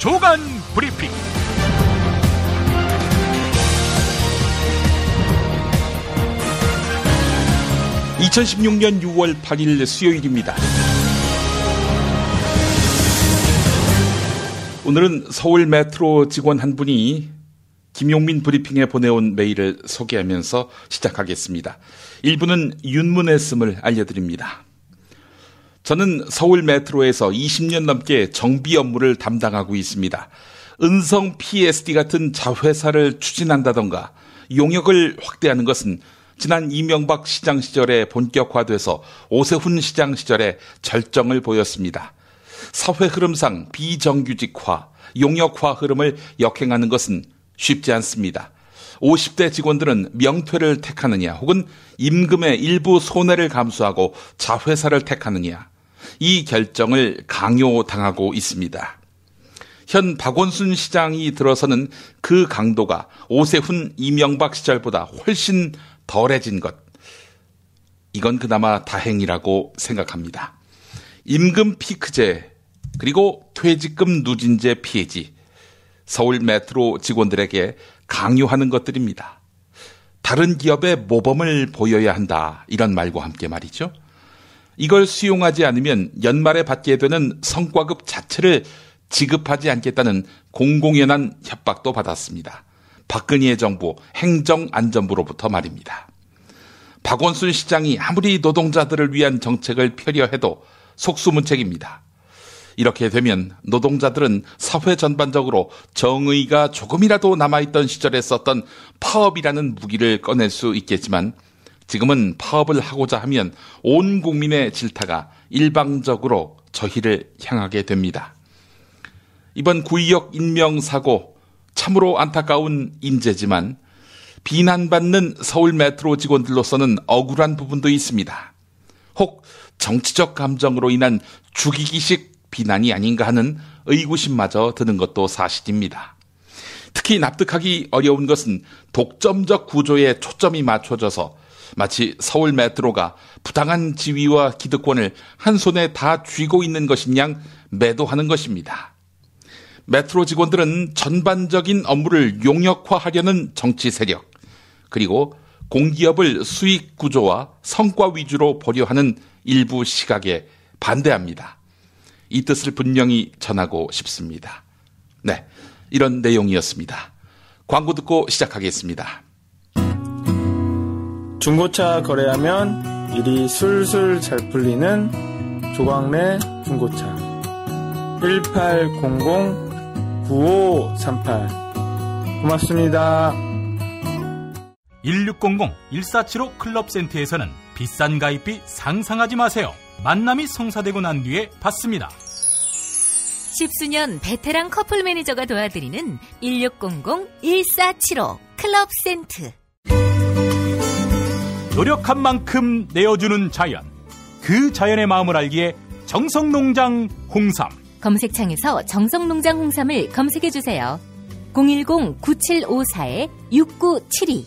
주간 브리핑. 2016년 6월 8일 수요일입니다. 오늘은 서울 메트로 직원 한 분이 김용민 브리핑에 보내온 메일을 소개하면서 시작하겠습니다. 1부는 윤문했음을 알려드립니다. 저는 서울 메트로에서 20년 넘게 정비 업무를 담당하고 있습니다. 은성 PSD 같은 자회사를 추진한다던가 용역을 확대하는 것은 지난 이명박 시장 시절에 본격화돼서 오세훈 시장 시절에 절정을 보였습니다. 사회 흐름상 비정규직화, 용역화 흐름을 역행하는 것은 쉽지 않습니다. 50대 직원들은 명퇴를 택하느냐 혹은 임금의 일부 손해를 감수하고 자회사를 택하느냐, 이 결정을 강요당하고 있습니다. 현 박원순 시장이 들어서는 그 강도가 오세훈, 이명박 시절보다 훨씬 덜해진 것, 이건 그나마 다행이라고 생각합니다. 임금 피크제 그리고 퇴직금 누진제 피해지, 서울 메트로 직원들에게 강요하는 것들입니다. 다른 기업의 모범을 보여야 한다, 이런 말과 함께 말이죠. 이걸 수용하지 않으면 연말에 받게 되는 성과급 자체를 지급하지 않겠다는 공공연한 협박도 받았습니다. 박근혜 정부 행정안전부로부터 말입니다. 박원순 시장이 아무리 노동자들을 위한 정책을 펴려해도 속수무책입니다. 이렇게 되면 노동자들은 사회 전반적으로 정의가 조금이라도 남아있던 시절에 썼던 파업이라는 무기를 꺼낼 수 있겠지만, 지금은 파업을 하고자 하면 온 국민의 질타가 일방적으로 저희를 향하게 됩니다. 이번 구의역 인명사고 참으로 안타까운 인재지만 비난받는 서울 메트로 직원들로서는 억울한 부분도 있습니다. 혹 정치적 감정으로 인한 죽이기식 비난이 아닌가 하는 의구심마저 드는 것도 사실입니다. 특히 납득하기 어려운 것은 독점적 구조에 초점이 맞춰져서 마치 서울 메트로가 부당한 지위와 기득권을 한 손에 다 쥐고 있는 것인 양 매도하는 것입니다. 메트로 직원들은 전반적인 업무를 용역화하려는 정치 세력, 그리고 공기업을 수익 구조와 성과 위주로 보려 하는 일부 시각에 반대합니다. 이 뜻을 분명히 전하고 싶습니다. 네, 이런 내용이었습니다. 광고 듣고 시작하겠습니다. 중고차 거래하면 일이 술술 잘 풀리는 조광래 중고차. 1800-9538 고맙습니다. 1600-1475 클럽센터에서는 비싼 가입비 상상하지 마세요. 만남이 성사되고 난 뒤에 받습니다. 10수년 베테랑 커플 매니저가 도와드리는 1600-1475 클럽센터. 노력한 만큼 내어주는 자연, 그 자연의 마음을 알기에 정성농장 홍삼. 검색창에서 정성농장 홍삼을 검색해주세요. 010-9754-6972.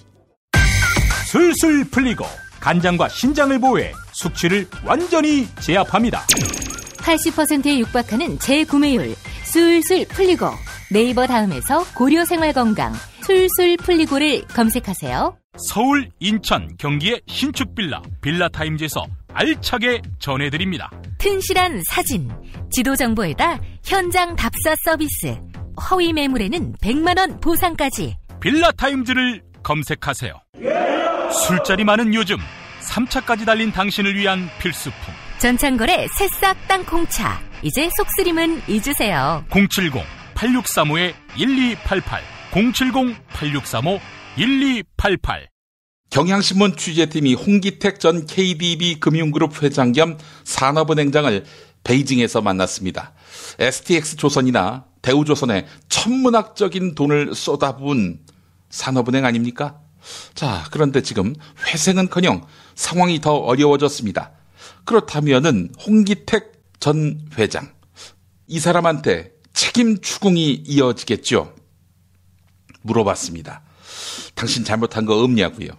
술술 풀리고 간장과 신장을 보호해 숙취를 완전히 제압합니다. 80%에 육박하는 재구매율 술술 풀리고, 네이버 다음에서 고려생활건강 술술 풀리고를 검색하세요. 서울, 인천, 경기의 신축 빌라타임즈에서 알차게 전해드립니다. 튼실한 사진, 지도 정보에다 현장 답사 서비스, 허위 매물에는 100만원 보상까지. 빌라타임즈를 검색하세요. 술자리 많은 요즘 3차까지 달린 당신을 위한 필수품, 전창걸의 새싹 땅콩차. 이제 속쓰림은 잊으세요. 070-8635-1288 070-8635-1288. 경향신문 취재팀이 홍기택 전 KDB 금융그룹 회장 겸 산업은행장을 베이징에서 만났습니다. STX조선이나 대우조선에 천문학적인 돈을 쏟아부은 산업은행 아닙니까? 자, 그런데 지금 회생은커녕 상황이 더 어려워졌습니다. 그렇다면은 홍기택 전 회장, 이 사람한테 책임 추궁이 이어지겠죠? 물어봤습니다. 당신 잘못한 거 없냐고요.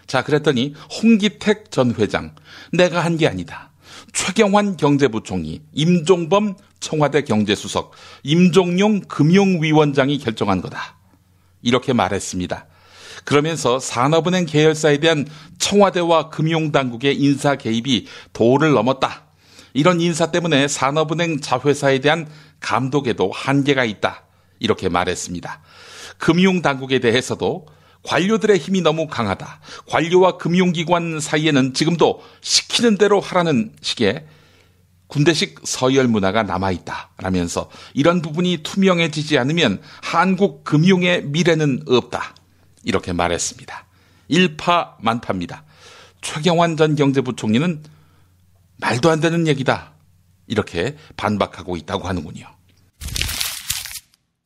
자, 그랬더니 홍기택 전 회장, 내가 한 게 아니다. 최경환 경제부총리, 임종범 청와대 경제수석 임종용 금융위원장이 결정한 거다. 이렇게 말했습니다. 그러면서 산업은행 계열사에 대한 청와대와 금융당국의 인사 개입이 도를 넘었다. 이런 인사 때문에 산업은행 자회사에 대한 감독에도 한계가 있다. 이렇게 말했습니다. 금융당국에 대해서도 관료들의 힘이 너무 강하다. 관료와 금융기관 사이에는 지금도 시키는 대로 하라는 식의 군대식 서열 문화가 남아있다. 라면서 이런 부분이 투명해지지 않으면 한국 금융의 미래는 없다. 이렇게 말했습니다. 일파만파입니다. 최경환 전 경제부총리는 말도 안 되는 얘기다. 이렇게 반박하고 있다고 하는군요.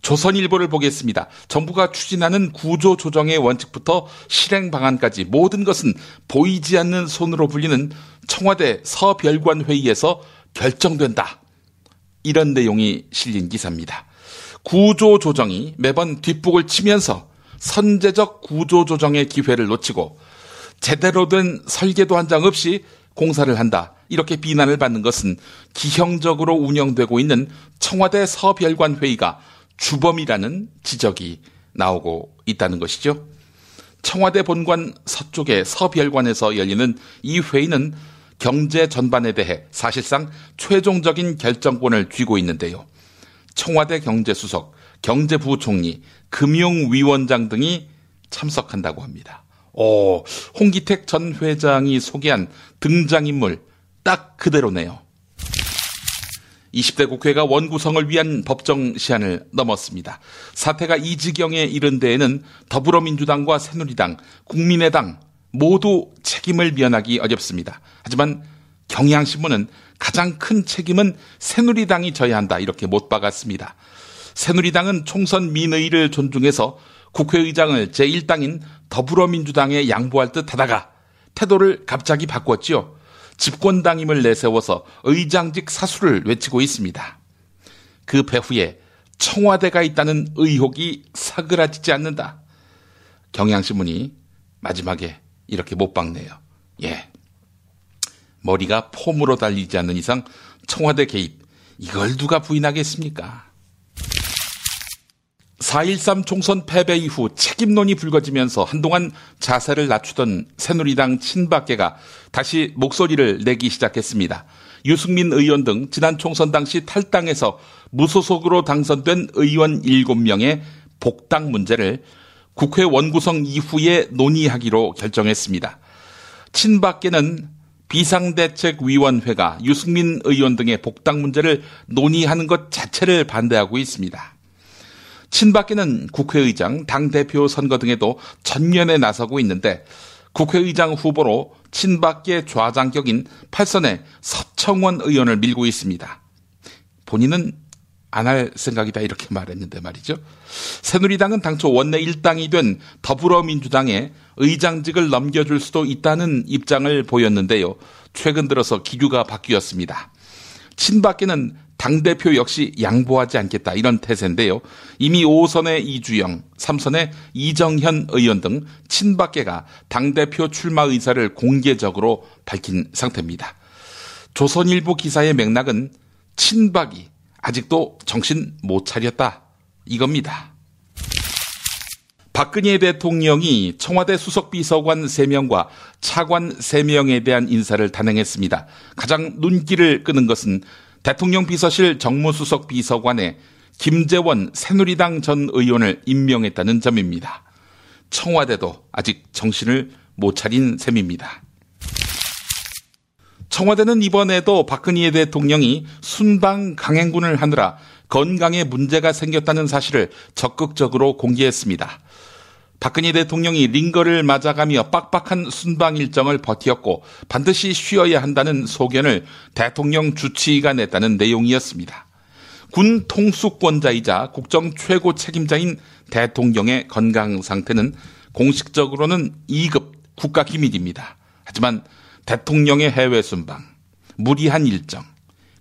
조선일보를 보겠습니다. 정부가 추진하는 구조조정의 원칙부터 실행 방안까지 모든 것은 보이지 않는 손으로 불리는 청와대 서별관 회의에서 결정된다. 이런 내용이 실린 기사입니다. 구조조정이 매번 뒷북을 치면서 선제적 구조조정의 기회를 놓치고 제대로 된 설계도 한 장 없이 공사를 한다. 이렇게 비난을 받는 것은 기형적으로 운영되고 있는 청와대 서별관 회의가 주범이라는 지적이 나오고 있다는 것이죠. 청와대 본관 서쪽의 서별관에서 열리는 이 회의는 경제 전반에 대해 사실상 최종적인 결정권을 쥐고 있는데요. 청와대 경제수석, 경제부총리, 금융위원장 등이 참석한다고 합니다. 홍기택 전 회장이 소개한 등장인물 딱 그대로네요. 20대 국회가 원구성을 위한 법정 시한을 넘었습니다. 사태가 이 지경에 이른 데에는 더불어민주당과 새누리당, 국민의당 모두 책임을 면하기 어렵습니다. 하지만 경향신문은 가장 큰 책임은 새누리당이 져야 한다 이렇게 못 박았습니다. 새누리당은 총선 민의를 존중해서 국회의장을 제1당인 더불어민주당에 양보할 듯 하다가 태도를 갑자기 바꿨지요. 집권당임을 내세워서 의장직 사수를 외치고 있습니다. 그 배후에 청와대가 있다는 의혹이 사그라지지 않는다. 경향신문이 마지막에 이렇게 못 박네요. 머리가 폼으로 달리지 않는 이상 청와대 개입, 이걸 누가 부인하겠습니까? 4.13 총선 패배 이후 책임론이 불거지면서 한동안 자세를 낮추던 새누리당 친박계가 다시 목소리를 내기 시작했습니다. 유승민 의원 등 지난 총선 당시 탈당해서 무소속으로 당선된 의원 7명의 복당 문제를 국회 원구성 이후에 논의하기로 결정했습니다. 친박계는 비상대책위원회가 유승민 의원 등의 복당 문제를 논의하는 것 자체를 반대하고 있습니다. 친박계는 국회의장, 당대표 선거 등에도 전면에 나서고 있는데 국회의장 후보로 친박계 좌장격인 8선의 서청원 의원을 밀고 있습니다. 본인은 안 할 생각이다 이렇게 말했는데 말이죠. 새누리당은 당초 원내 1당이 된 더불어민주당에 의장직을 넘겨줄 수도 있다는 입장을 보였는데요. 최근 들어서 기류가 바뀌었습니다. 친박계는 당대표 역시 양보하지 않겠다 이런 태세인데요. 이미 5선의 이주영, 3선의 이정현 의원 등 친박계가 당대표 출마 의사를 공개적으로 밝힌 상태입니다. 조선일보 기사의 맥락은 친박이 아직도 정신 못 차렸다 이겁니다. 박근혜 대통령이 청와대 수석비서관 3명과 차관 3명에 대한 인사를 단행했습니다. 가장 눈길을 끄는 것은 대통령 비서실 정무수석 비서관에 김재원 새누리당 전 의원을 임명했다는 점입니다. 청와대도 아직 정신을 못 차린 셈입니다. 청와대는 이번에도 박근혜 대통령이 순방 강행군을 하느라 건강에 문제가 생겼다는 사실을 적극적으로 공개했습니다. 박근혜 대통령이 링거를 맞아가며 빡빡한 순방 일정을 버텼고 반드시 쉬어야 한다는 소견을 대통령 주치의가 냈다는 내용이었습니다. 군 통수권자이자 국정 최고 책임자인 대통령의 건강 상태는 공식적으로는 2급 국가기밀입니다. 하지만 대통령의 해외 순방, 무리한 일정,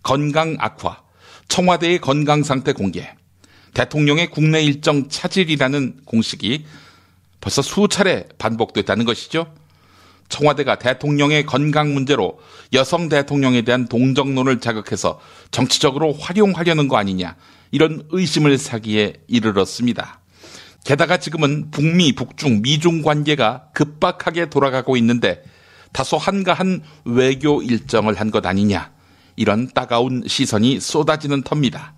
건강 악화, 청와대의 건강 상태 공개, 대통령의 국내 일정 차질이라는 공식이 벌써 수차례 반복됐다는 것이죠. 청와대가 대통령의 건강 문제로 여성 대통령에 대한 동정론을 자극해서 정치적으로 활용하려는 거 아니냐, 이런 의심을 사기에 이르렀습니다. 게다가 지금은 북미, 북중, 미중 관계가 급박하게 돌아가고 있는데 다소 한가한 외교 일정을 한 것 아니냐, 이런 따가운 시선이 쏟아지는 터입니다.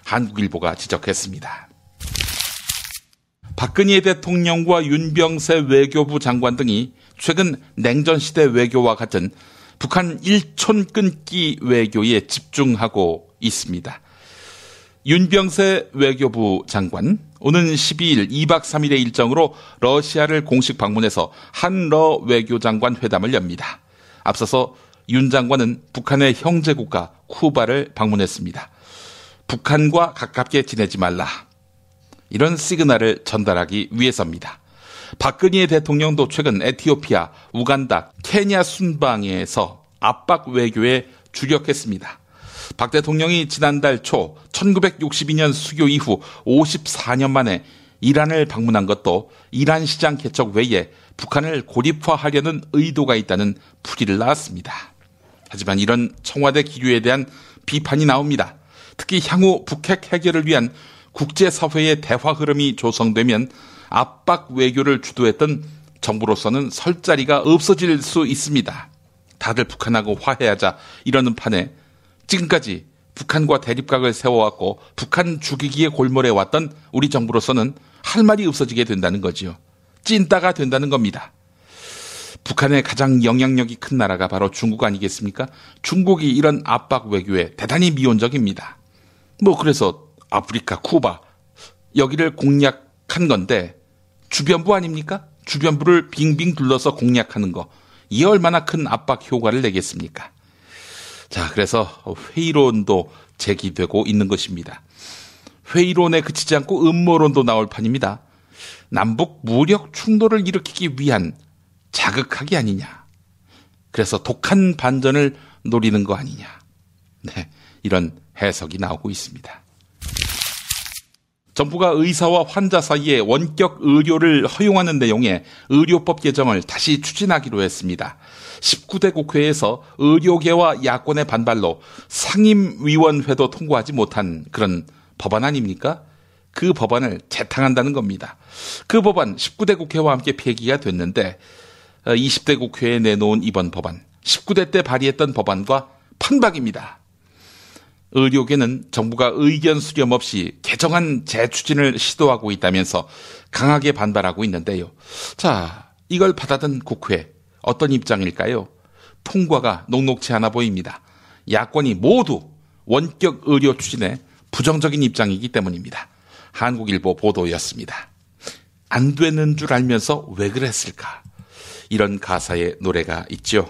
한국일보가 지적했습니다. 박근혜 대통령과 윤병세 외교부 장관 등이 최근 냉전시대 외교와 같은 북한 일촌 끊기 외교에 집중하고 있습니다. 윤병세 외교부 장관, 오는 12일 2박 3일의 일정으로 러시아를 공식 방문해서 한러 외교장관 회담을 엽니다. 앞서서 윤 장관은 북한의 형제국가 쿠바를 방문했습니다. 북한과 가깝게 지내지 말라, 이런 시그널을 전달하기 위해서입니다. 박근혜 대통령도 최근 에티오피아, 우간다, 케냐 순방에서 압박 외교에 주력했습니다. 박 대통령이 지난달 초 1962년 수교 이후 54년 만에 이란을 방문한 것도 이란 시장 개척 외에 북한을 고립화하려는 의도가 있다는 풀이를 낳았습니다. 하지만 이런 청와대 기류에 대한 비판이 나옵니다. 특히 향후 북핵 해결을 위한 국제사회의 대화 흐름이 조성되면 압박 외교를 주도했던 정부로서는 설 자리가 없어질 수 있습니다. 다들 북한하고 화해하자 이러는 판에 지금까지 북한과 대립각을 세워왔고 북한 죽이기에 골몰해왔던 우리 정부로서는 할 말이 없어지게 된다는 거지요. 찐따가 된다는 겁니다. 북한의 가장 영향력이 큰 나라가 바로 중국 아니겠습니까? 중국이 이런 압박 외교에 대단히 미온적입니다. 그래서 아프리카, 쿠바 여기를 공략한 건데 주변부 아닙니까? 주변부를 빙빙 둘러서 공략하는 거, 이게 얼마나 큰 압박 효과를 내겠습니까? 자, 그래서 회의론도 제기되고 있는 것입니다. 회의론에 그치지 않고 음모론도 나올 판입니다. 남북 무력 충돌을 일으키기 위한 자극하기 아니냐. 그래서 독한 반전을 노리는 거 아니냐. 네, 이런 해석이 나오고 있습니다. 정부가 의사와 환자 사이에 원격 의료를 허용하는 내용의 의료법 개정을 다시 추진하기로 했습니다. 19대 국회에서 의료계와 야권의 반발로 상임위원회도 통과하지 못한 그런 법안 아닙니까? 그 법안을 재탕한다는 겁니다. 그 법안 19대 국회와 함께 폐기가 됐는데 20대 국회에 내놓은 이번 법안, 19대 때 발의했던 법안과 판박입니다. 의료계는 정부가 의견 수렴 없이 개정안 재추진을 시도하고 있다면서 강하게 반발하고 있는데요. 자, 이걸 받아든 국회 어떤 입장일까요? 통과가 녹록치 않아 보입니다. 야권이 모두 원격 의료 추진에 부정적인 입장이기 때문입니다. 한국일보 보도였습니다. 안 되는 줄 알면서 왜 그랬을까? 이런 가사의 노래가 있죠.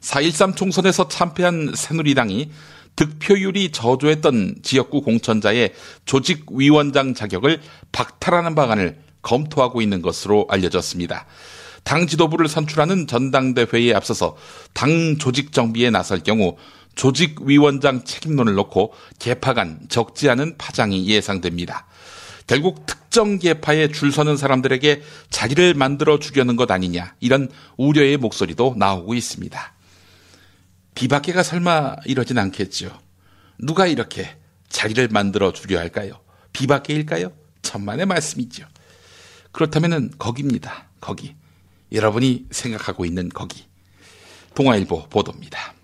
4.13 총선에서 참패한 새누리당이 득표율이 저조했던 지역구 공천자의 조직위원장 자격을 박탈하는 방안을 검토하고 있는 것으로 알려졌습니다. 당 지도부를 선출하는 전당대회에 앞서서 당 조직 정비에 나설 경우 조직위원장 책임론을 놓고 계파 간 적지 않은 파장이 예상됩니다. 결국 특정 계파에 줄 서는 사람들에게 자리를 만들어 주려는 것 아니냐, 이런 우려의 목소리도 나오고 있습니다. 비박계가 설마 이러진 않겠죠. 누가 이렇게 자리를 만들어 주려 할까요? 비박계일까요? 천만의 말씀이죠. 그렇다면 거기입니다. 거기. 여러분이 생각하고 있는 거기. 동아일보 보도입니다.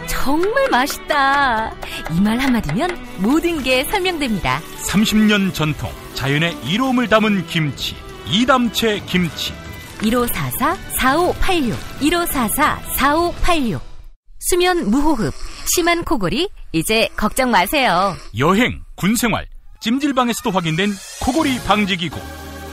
정말 맛있다. 이 말 한마디면 모든 게 설명됩니다. 30년 전통 자연의 이로움을 담은 김치, 이담채 김치. 1544-4586 1544-4586. 수면 무호흡, 심한 코골이 이제 걱정 마세요. 여행, 군생활, 찜질방에서도 확인된 코골이 방지기구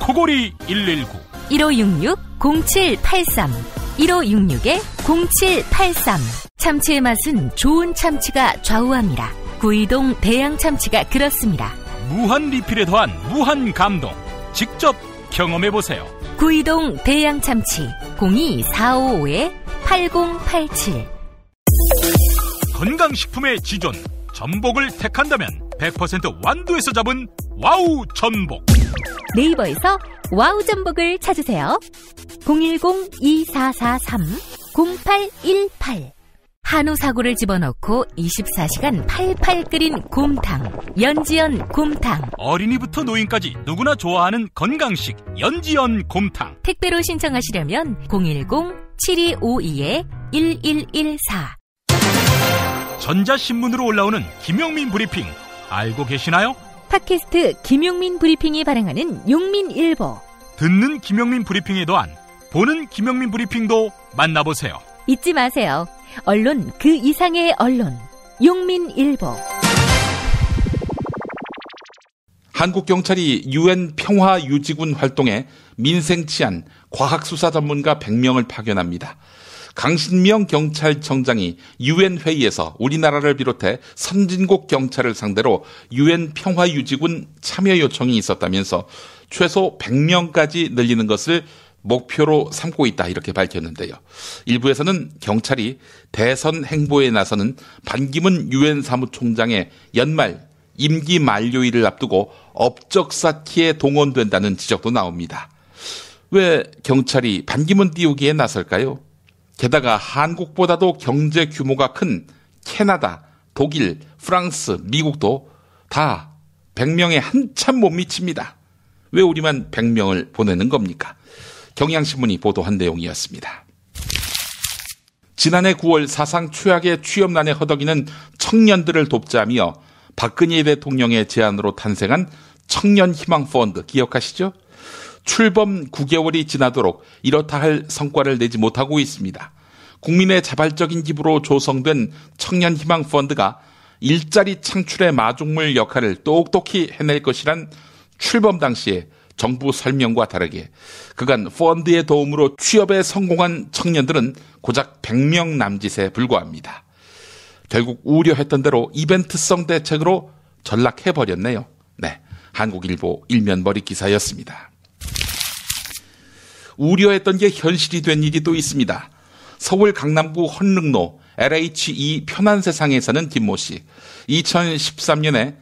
코골이 119 1566-0783 1566-0783. 참치의 맛은 좋은 참치가 좌우합니다. 구이동 대양 참치가 그렇습니다. 무한 리필에 더한 무한 감동, 직접 경험해보세요. 구이동 대양 참치 02-455-8087. 건강식품의 지존 전복을 택한다면 100% 완도에서 잡은 와우 전복. 네이버에서 와우 전복을 찾으세요. 010-2443-0818 한우 사고를 집어넣고 24시간 팔팔 끓인 곰탕, 연지연 곰탕. 어린이부터 노인까지 누구나 좋아하는 건강식 연지연 곰탕. 택배로 신청하시려면 010-7252-1114. 전자신문으로 올라오는 김용민 브리핑 알고 계시나요? 팟캐스트 김용민 브리핑이 발행하는 용민일보. 듣는 김용민 브리핑에 더한 보는 김용민 브리핑도 만나보세요. 잊지 마세요. 언론 그 이상의 언론. 용민일보. 한국경찰이 UN 평화유지군 활동에 민생치안, 과학수사 전문가 100명을 파견합니다. 강신명 경찰청장이 UN 회의에서 우리나라를 비롯해 선진국 경찰을 상대로 UN 평화유지군 참여 요청이 있었다면서 최소 100명까지 늘리는 것을 목표로 삼고 있다 이렇게 밝혔는데요. 일부에서는 경찰이 대선 행보에 나서는 반기문 UN 사무총장의 연말 임기 만료일을 앞두고 업적 쌓기에 동원된다는 지적도 나옵니다. 왜 경찰이 반기문 띄우기에 나설까요? 게다가 한국보다도 경제 규모가 큰 캐나다, 독일, 프랑스, 미국도 다 100명에 한참 못 미칩니다. 왜 우리만 100명을 보내는 겁니까? 경향신문이 보도한 내용이었습니다. 지난해 9월 사상 최악의 취업난에 허덕이는 청년들을 돕자며 박근혜 대통령의 제안으로 탄생한 청년희망펀드 기억하시죠? 출범 9개월이 지나도록 이렇다 할 성과를 내지 못하고 있습니다. 국민의 자발적인 기부로 조성된 청년희망펀드가 일자리 창출의 마중물 역할을 똑똑히 해낼 것이란 출범 당시에 정부 설명과 다르게 그간 펀드의 도움으로 취업에 성공한 청년들은 고작 100명 남짓에 불과합니다. 결국 우려했던 대로 이벤트성 대책으로 전락해버렸네요. 네, 한국일보 일면 머리 기사였습니다. 우려했던 게 현실이 된 일이 또 있습니다. 서울 강남구 헌릉로 LH2 편안세상에 사는 김모 씨. 2013년에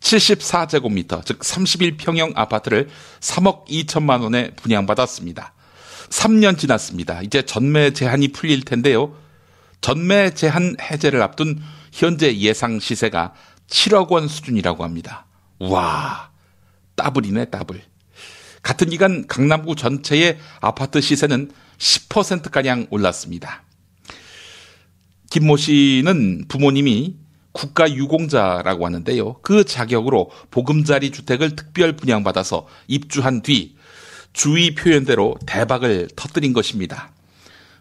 74제곱미터, 즉 31평형 아파트를 3억 2천만 원에 분양받았습니다. 3년 지났습니다. 이제 전매 제한이 풀릴 텐데요. 전매 제한 해제를 앞둔 현재 예상 시세가 7억 원 수준이라고 합니다. 와, 따블이네, 따블. 같은 기간 강남구 전체의 아파트 시세는 10%가량 올랐습니다. 김모 씨는 부모님이 국가유공자라고 하는데요. 그 자격으로 보금자리 주택을 특별 분양받아서 입주한 뒤 주위 표현대로 대박을 터뜨린 것입니다.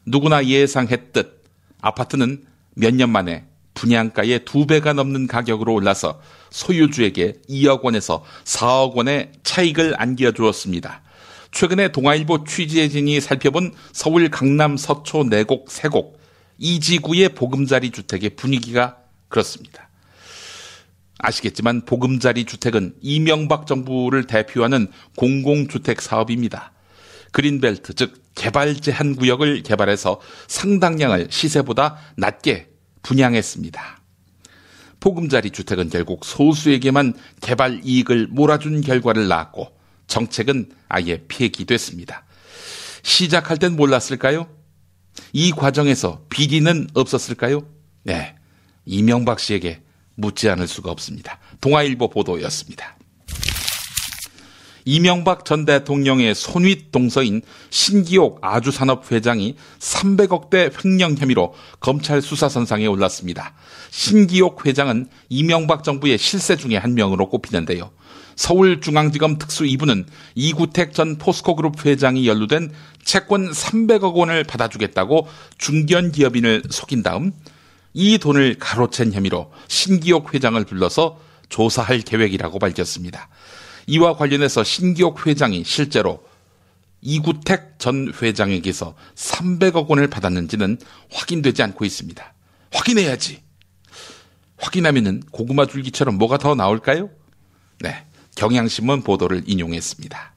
누구나 예상했듯 아파트는 몇 년 만에 분양가의 2배가 넘는 가격으로 올라서 소유주에게 2억 원에서 4억 원의 차익을 안겨주었습니다. 최근에 동아일보 취재진이 살펴본 서울 강남 서초 내곡 세곡 이 지구의 보금자리 주택의 분위기가 그렇습니다. 아시겠지만 보금자리 주택은 이명박 정부를 대표하는 공공주택 사업입니다. 그린벨트, 즉 개발 제한 구역을 개발해서 상당량을 시세보다 낮게 분양했습니다. 보금자리 주택은 결국 소수에게만 개발 이익을 몰아준 결과를 낳았고 정책은 아예 폐기됐습니다. 시작할 땐 몰랐을까요? 이 과정에서 비리는 없었을까요? 네, 이명박 씨에게 묻지 않을 수가 없습니다. 동아일보 보도였습니다. 이명박 전 대통령의 손윗 동서인 신기옥 아주산업 회장이 300억대 횡령 혐의로 검찰 수사선상에 올랐습니다. 신기옥 회장은 이명박 정부의 실세 중에 한 명으로 꼽히는데요. 서울중앙지검 특수 2부는 이구택 전 포스코그룹 회장이 연루된 채권 300억 원을 받아주겠다고 중견기업인을 속인 다음 이 돈을 가로챈 혐의로 신기옥 회장을 불러서 조사할 계획이라고 밝혔습니다. 이와 관련해서 신기옥 회장이 실제로 이구택 전 회장에게서 300억 원을 받았는지는 확인되지 않고 있습니다. 확인해야지. 확인하면은 고구마 줄기처럼 뭐가 더 나올까요? 네, 경향신문 보도를 인용했습니다.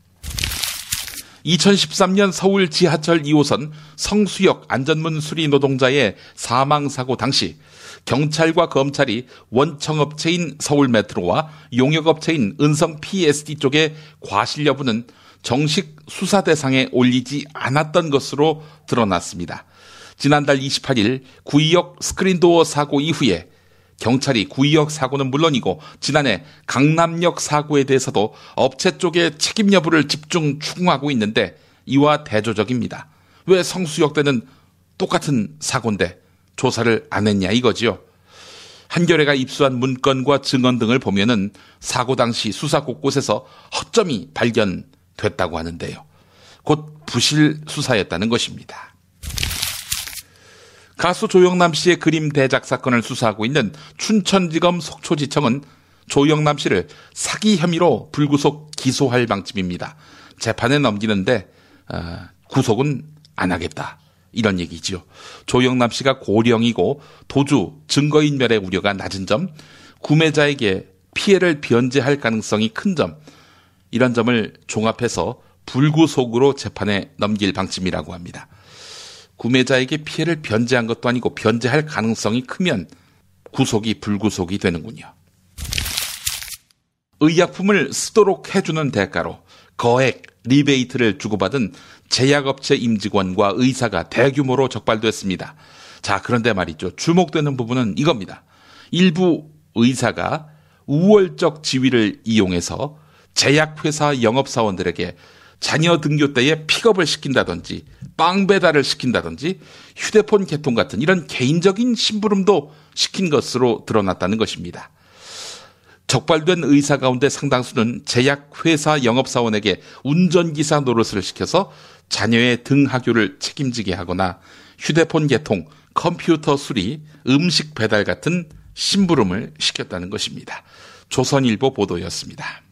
2013년 서울 지하철 2호선 성수역 안전문 수리 노동자의 사망사고 당시 경찰과 검찰이 원청업체인 서울메트로와 용역업체인 은성 PSD 쪽의 과실 여부는 정식 수사 대상에 올리지 않았던 것으로 드러났습니다. 지난달 28일 구의역 스크린도어 사고 이후에 경찰이 구의역 사고는 물론이고 지난해 강남역 사고에 대해서도 업체 쪽의 책임 여부를 집중 추궁하고 있는데 이와 대조적입니다. 왜 성수역 때는 똑같은 사고인데 조사를 안 했냐 이거지요. 한겨레가 입수한 문건과 증언 등을 보면은 사고 당시 수사 곳곳에서 허점이 발견됐다고 하는데요. 곧 부실 수사였다는 것입니다. 가수 조영남 씨의 그림 대작 사건을 수사하고 있는 춘천지검 속초지청은 조영남 씨를 사기 혐의로 불구속 기소할 방침입니다. 재판에 넘기는데 구속은 안 하겠다. 이런 얘기지요. 조영남 씨가 고령이고 도주, 증거인멸의 우려가 낮은 점, 구매자에게 피해를 변제할 가능성이 큰 점, 이런 점을 종합해서 불구속으로 재판에 넘길 방침이라고 합니다. 구매자에게 피해를 변제한 것도 아니고 변제할 가능성이 크면 구속이 불구속이 되는군요. 의약품을 쓰도록 해주는 대가로 거액 리베이트를 주고받은 제약업체 임직원과 의사가 대규모로 적발됐습니다. 자, 그런데 말이죠. 주목되는 부분은 이겁니다. 일부 의사가 우월적 지위를 이용해서 제약회사 영업사원들에게 자녀 등교 때에 픽업을 시킨다든지 빵 배달을 시킨다든지 휴대폰 개통 같은 이런 개인적인 심부름도 시킨 것으로 드러났다는 것입니다. 적발된 의사 가운데 상당수는 제약회사 영업사원에게 운전기사 노릇을 시켜서 자녀의 등하교를 책임지게 하거나 휴대폰 개통, 컴퓨터 수리, 음식 배달 같은 심부름을 시켰다는 것입니다. 조선일보 보도였습니다.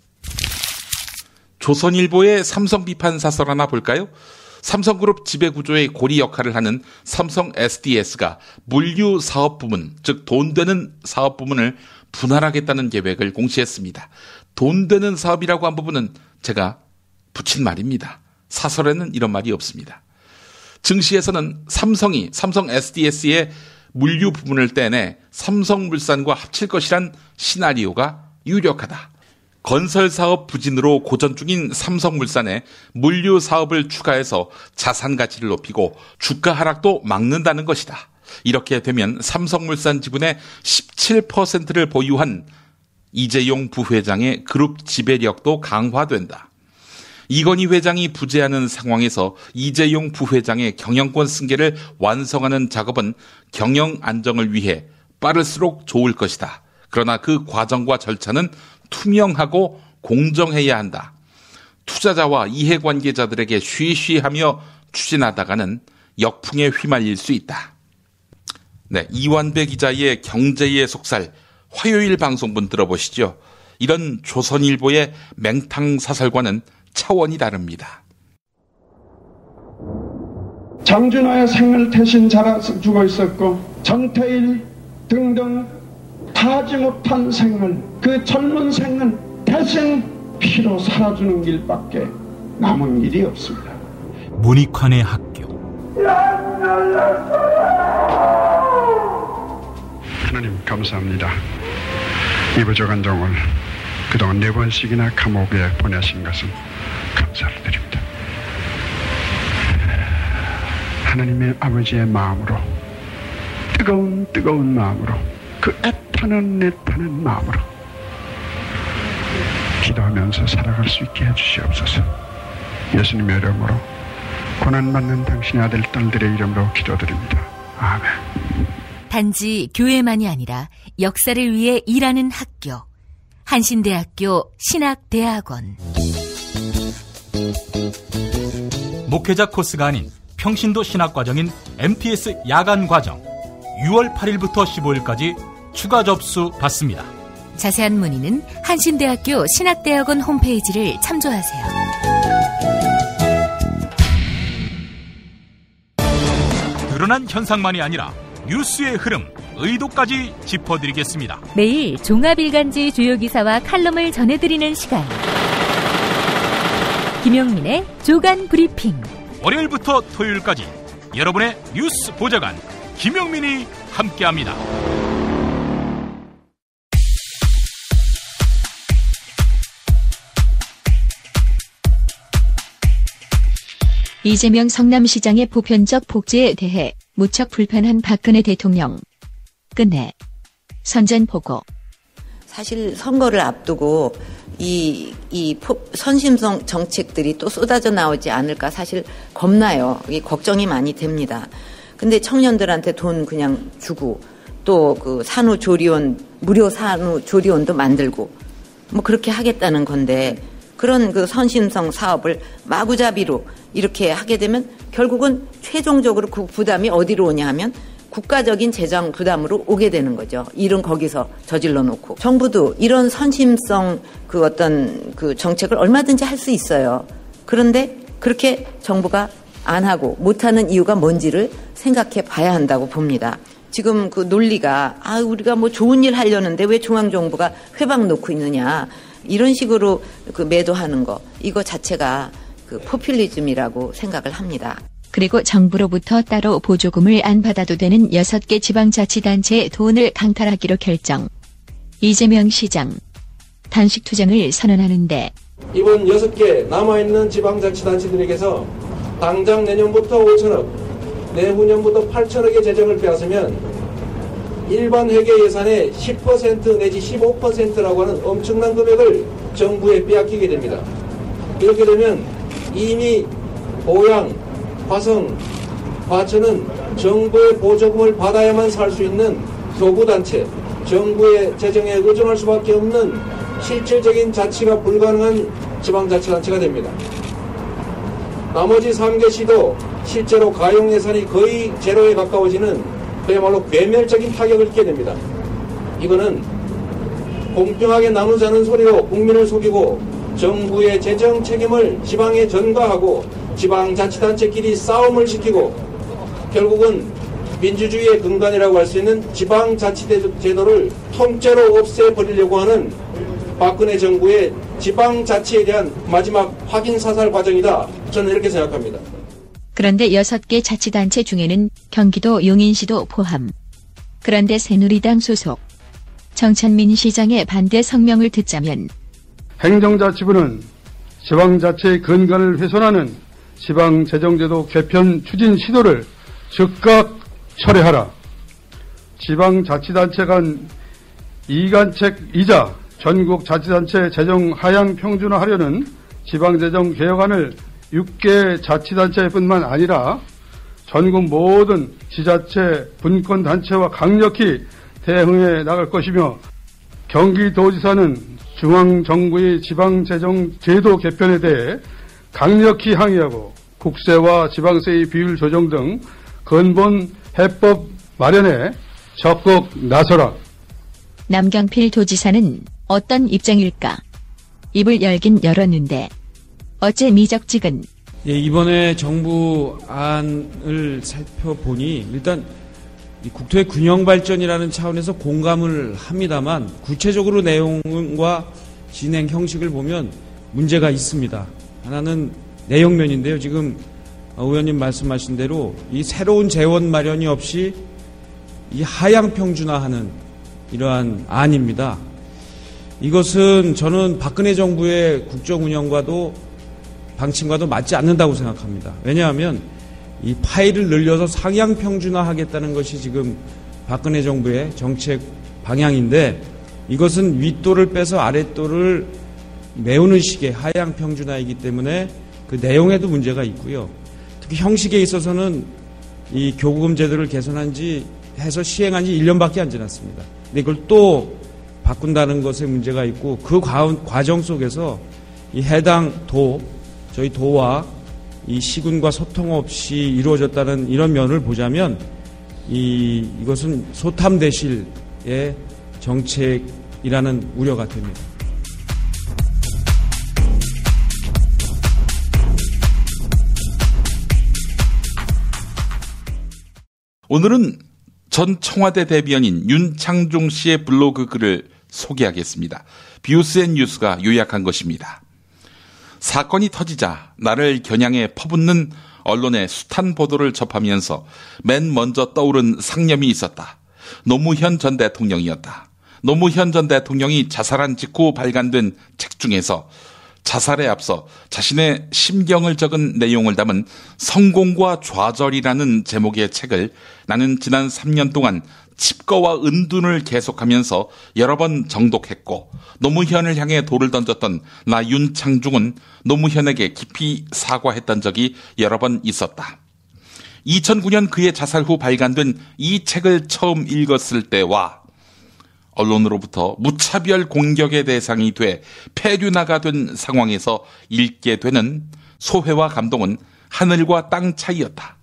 조선일보의 삼성 비판 사설 하나 볼까요? 삼성그룹 지배구조의 고리 역할을 하는 삼성 SDS가 물류 사업 부문, 즉 돈 되는 사업 부문을 분할하겠다는 계획을 공시했습니다. 돈 되는 사업이라고 한 부분은 제가 붙인 말입니다. 사설에는 이런 말이 없습니다. 증시에서는 삼성이 삼성 SDS의 물류 부문을 떼내 삼성물산과 합칠 것이란 시나리오가 유력하다. 건설사업 부진으로 고전 중인 삼성물산에 물류 사업을 추가해서 자산 가치를 높이고 주가 하락도 막는다는 것이다. 이렇게 되면 삼성물산 지분의 17%를 보유한 이재용 부회장의 그룹 지배력도 강화된다. 이건희 회장이 부재하는 상황에서 이재용 부회장의 경영권 승계를 완성하는 작업은 경영 안정을 위해 빠를수록 좋을 것이다. 그러나 그 과정과 절차는 투명하고 공정해야 한다. 투자자와 이해관계자들에게 쉬쉬하며 추진하다가는 역풍에 휘말릴 수 있다. 네, 이완배 기자의 경제의 속살 화요일 방송분 들어보시죠. 이런 조선일보의 맹탕 사설과는 차원이 다릅니다. 장준호의 생을 대신 자라서 죽어 있었고 전태일 등등 다하지 못한 생을, 그 젊은 생을 대신 피로 살아주는 길밖에 남은 길이 없습니다. 문익환의 학교. 하나님 감사합니다. 이 부족한 종을 그동안 4번씩이나 감옥에 보내신 것은 감사를 드립니다. 하나님의 아버지의 마음으로, 뜨거운 마음으로, 그 애타는 마음으로 기도하면서 살아갈 수 있게 해주시옵소서. 예수님의 이름으로 고난받는 당신의 아들 딸들의 이름으로 기도드립니다. 아멘. 단지 교회만이 아니라 역사를 위해 일하는 학교, 한신대학교 신학대학원. 목회자 코스가 아닌 평신도 신학과정인 MTS 야간과정 6월 8일부터 15일까지 추가 접수 받습니다. 자세한 문의는 한신대학교 신학대학원 홈페이지를 참조하세요. 드러난 현상만이 아니라 뉴스의 흐름, 의도까지 짚어드리겠습니다. 매일 종합일간지 주요 기사와 칼럼을 전해드리는 시간. 김용민의 조간 브리핑. 월요일부터 토요일까지 여러분의 뉴스 보좌관 김용민이 함께합니다. 이재명 성남시장의 보편적 복지에 대해 무척 불편한 박근혜 대통령. 끝내 선전포고. 사실 선거를 앞두고 이 선심성 정책들이 또 쏟아져 나오지 않을까 사실 겁나요. 걱정이 많이 됩니다. 근데 청년들한테 돈 그냥 주고 또 그 산후조리원, 무료 산후조리원도 만들고 뭐 그렇게 하겠다는 건데 그런 그 선심성 사업을 마구잡이로 이렇게 하게 되면 결국은 최종적으로 그 부담이 어디로 오냐 하면 국가적인 재정 부담으로 오게 되는 거죠. 일은 거기서 저질러 놓고. 정부도 이런 선심성 그 어떤 그 정책을 얼마든지 할 수 있어요. 그런데 그렇게 정부가 안 하고 못하는 이유가 뭔지를 생각해 봐야 한다고 봅니다. 지금 그 논리가 우리가 뭐 좋은 일 하려는데 왜 중앙정부가 회방 놓고 있느냐 이런 식으로 그 매도하는 거 이거 자체가 그 포퓰리즘이라고 생각을 합니다. 그리고 정부로부터 따로 보조금을 안 받아도 되는 6개 지방자치단체의 돈을 강탈하기로 결정. 이재명 시장 단식 투쟁을 선언하는데 이번 6개 남아있는 지방자치단체들에게서 당장 내년부터 5천억, 내후년부터 8천억의 재정을 빼앗으면 일반 회계 예산의 10% 내지 15%라고 하는 엄청난 금액을 정부에 빼앗기게 됩니다. 이렇게 되면 이미 고양, 화성, 과천은 정부의 보조금을 받아야만 살 수 있는 교구단체, 정부의 재정에 의존할 수밖에 없는 실질적인 자치가 불가능한 지방자치단체가 됩니다. 나머지 3개 시도 실제로 가용 예산이 거의 제로에 가까워지는 그야말로 괴멸적인 타격을 입게 됩니다. 이거는 공평하게 나누자는 소리로 국민을 속이고 정부의 재정 책임을 지방에 전가하고 지방자치단체끼리 싸움을 시키고 결국은 민주주의의 근간이라고 할 수 있는 지방자치제도를 통째로 없애버리려고 하는 박근혜 정부의 지방자치에 대한 마지막 확인사살 과정이다. 저는 이렇게 생각합니다. 그런데 6개 자치단체 중에는 경기도 용인시도 포함. 그런데 새누리당 소속 정찬민 시장의 반대 성명을 듣자면 행정자치부는 지방자치의 근간을 훼손하는 지방재정제도 개편 추진 시도를 즉각 철회하라. 지방자치단체 간 이간책이자 전국자치단체 재정 하향 평준화하려는 지방재정 개혁안을 6개 자치단체뿐만 아니라 전국 모든 지자체 분권단체와 강력히 대응해 나갈 것이며 경기도지사는 중앙정부의 지방재정 제도 개편에 대해 강력히 항의하고 국세와 지방세의 비율 조정 등 근본 해법 마련에 적극 나서라. 남경필 도지사는 어떤 입장일까? 입을 열긴 열었는데 어째 미적지근. 이번에 정부 안을 살펴보니 일단 국토의 균형 발전이라는 차원에서 공감을 합니다만 구체적으로 내용과 진행 형식을 보면 문제가 있습니다. 하나는 내용면인데요. 지금 의원님 말씀하신 대로 이 새로운 재원 마련이 없이 이 하향 평준화하는 이러한 안입니다. 이것은 저는 박근혜 정부의 국정 운영과도 방침과도 맞지 않는다고 생각합니다. 왜냐하면 이 파일을 늘려서 상향 평준화하겠다는 것이 지금 박근혜 정부의 정책 방향인데 이것은 윗도를 빼서 아랫도를 메우는 식의 하향 평준화이기 때문에 그 내용에도 문제가 있고요. 특히 형식에 있어서는 이 교부금 제도를 개선한 지 해서 시행한 지 1년밖에 안 지났습니다. 근데 이걸 또 바꾼다는 것에 문제가 있고 그 과정 속에서 이 해당 저희 도와 이 시군과 소통 없이 이루어졌다는 이런 면을 보자면 이것은 소탐대실의 정책이라는 우려가 됩니다. 오늘은 전 청와대 대변인 윤창중 씨의 블로그 글을 소개하겠습니다. 뷰스앤뉴스가 요약한 것입니다. 사건이 터지자 나를 겨냥해 퍼붓는 언론의 숱한 보도를 접하면서 맨 먼저 떠오른 상념이 있었다. 노무현 전 대통령이었다. 노무현 전 대통령이 자살한 직후 발간된 책 중에서 자살에 앞서 자신의 심경을 적은 내용을 담은 성공과 좌절이라는 제목의 책을 나는 지난 3년 동안 칩거와 은둔을 계속하면서 여러 번 정독했고, 노무현을 향해 돌을 던졌던 나 윤창중은 노무현에게 깊이 사과했던 적이 여러 번 있었다. 2009년 그의 자살 후 발간된 이 책을 처음 읽었을 때와 언론으로부터 무차별 공격의 대상이 돼 폐륜화가 된 상황에서 읽게 되는 소회와 감동은 하늘과 땅 차이였다.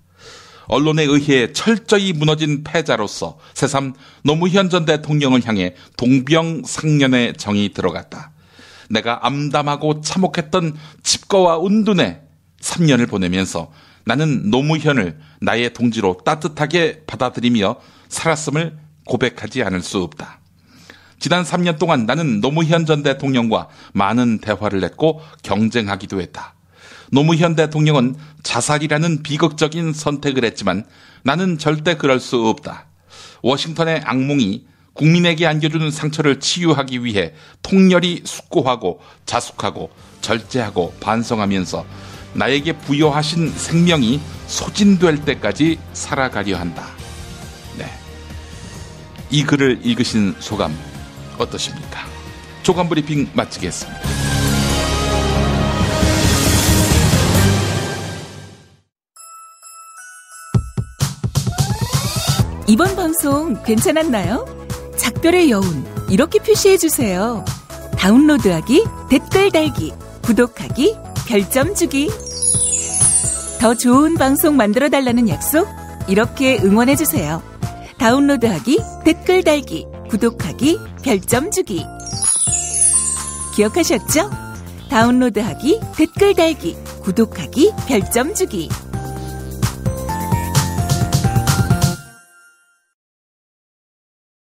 언론에 의해 철저히 무너진 패자로서 새삼 노무현 전 대통령을 향해 동병상련의 정이 들어갔다. 내가 암담하고 참혹했던 칩거와 운둔에 3년을 보내면서 나는 노무현을 나의 동지로 따뜻하게 받아들이며 살았음을 고백하지 않을 수 없다. 지난 3년 동안 나는 노무현 전 대통령과 많은 대화를 했고 경쟁하기도 했다. 노무현 대통령은 자살이라는 비극적인 선택을 했지만 나는 절대 그럴 수 없다. 워싱턴의 악몽이 국민에게 안겨준 상처를 치유하기 위해 통렬히 숙고하고 자숙하고 절제하고 반성하면서 나에게 부여하신 생명이 소진될 때까지 살아가려 한다. 네, 이 글을 읽으신 소감 어떠십니까? 조간 브리핑 마치겠습니다. 이번 방송 괜찮았나요? 작별의 여운 이렇게 표시해주세요. 다운로드하기, 댓글 달기, 구독하기, 별점 주기. 더 좋은 방송 만들어달라는 약속 이렇게 응원해주세요. 다운로드하기, 댓글 달기, 구독하기, 별점 주기. 기억하셨죠? 다운로드하기, 댓글 달기, 구독하기, 별점 주기.